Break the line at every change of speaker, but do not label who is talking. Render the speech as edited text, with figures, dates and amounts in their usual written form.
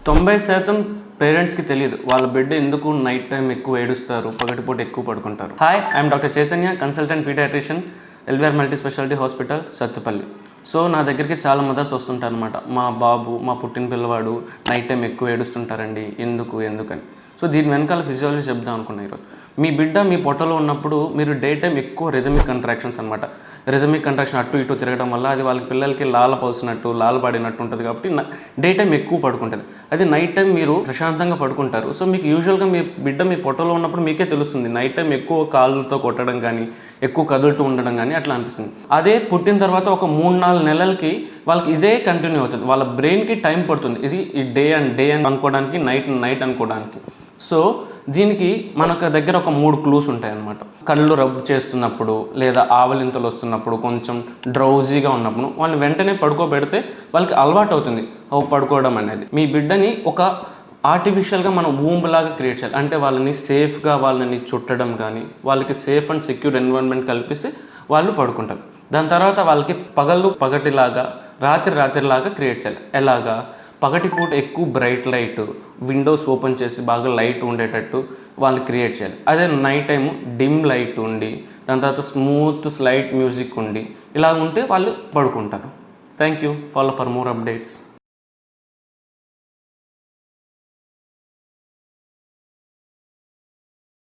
90% పేరెంట్స్కి తెలియదు వాళ్ళ బిడ్డ ఎందుకు నైట్ టైం ఎక్కువ ఏడుస్తారు, పగటిపూట ఎక్కువ పడుకుంటారు. Hi, I'm doctor Chaitanya, consultant paediatrician, LVR multi speciality hospital, Sathupalli. So నా దగ్గరికి చాలా మదర్స్ వస్తుంటారు అనమాట. మా బాబు, మా పుట్టిన పిల్లవాడు నైట్ టైం ఎక్కువ ఏడుస్తుంటారండి, ఎందుకని. సో దీని వెనకాల ఫిజియాలజీ చెప్దాం అనుకున్నాను ఈరోజు. మీ బిడ్డ మీ పొట్టలో ఉన్నప్పుడు మీరు డే టైం ఎక్కువ రిథమిక్ కంట్రాక్షన్స్ అనమాట. రిథమిక్ కంట్రాక్షన్ అటు ఇటు తిరగడం వల్ల అది వాళ్ళకి పిల్లలకి లాల పోసినట్టు, లాల పడినట్టు ఉంటుంది. కాబట్టి డే టైం ఎక్కువ పడుకుంటుంది. అది నైట్ టైం మీరు ప్రశాంతంగా పడుకుంటారు. సో మీకు యూజువల్గా మీ బిడ్డ మీ పొట్టలో ఉన్నప్పుడు మీకే తెలుస్తుంది. నైట్ టైం ఎక్కువ కాళ్ళతో కొట్టడం కానీ, ఎక్కువ కదులుతూ ఉండడం కానీ అట్లా అనిపిస్తుంది. అదే పుట్టిన తర్వాత ఒక 3-4 నెలలకి వాళ్ళకి ఇదే కంటిన్యూ అవుతుంది. వాళ్ళ బ్రెయిన్కి టైం పడుతుంది. ఇది ఈ డే అని అనుకోవడానికి, నైట్ అనుకోవడానికి. సో దీనికి మనకు దగ్గర ఒక 3 క్లూస్ ఉంటాయి అన్నమాట. కళ్ళు రబ్ చేస్తున్నప్పుడు, లేదా ఆవలింతలు వస్తున్నప్పుడు, కొంచెం డ్రౌజీగా ఉన్నప్పుడు వాళ్ళని వెంటనే పడుకోబెడితే వాళ్ళకి అలవాటు అవుతుంది పడుకోవడం అనేది. మీ బిడ్డని ఒక ఆర్టిఫిషియల్గా మనం వూంబ్ లాగా క్రియేట్ చేయాలి. అంటే వాళ్ళని సేఫ్గా వాళ్ళని చుట్టడం కానీ, వాళ్ళకి సేఫ్ అండ్ సెక్యూర్ ఎన్విరాన్మెంట్ కల్పిస్తే వాళ్ళు పడుకుంటారు. దాని తర్వాత వాళ్ళకి పగటిలాగా, రాత్రిలాగా క్రియేట్ చేయాలి. ఎలాగా? పగటిపూట ఎక్కువ బ్రైట్ లైట్, విండోస్ ఓపెన్ చేసి బాగా లైట్ ఉండేటట్టు వాళ్ళు క్రియేట్ చేయాలి. అదే నైట్ టైము డిమ్ లైట్ ఉండి, దాని తర్వాత స్మూత్ స్లైట్ మ్యూజిక్ ఉండి, ఇలా ఉంటే వాళ్ళు పడుకుంటారు. Thank you. Follow for more updates.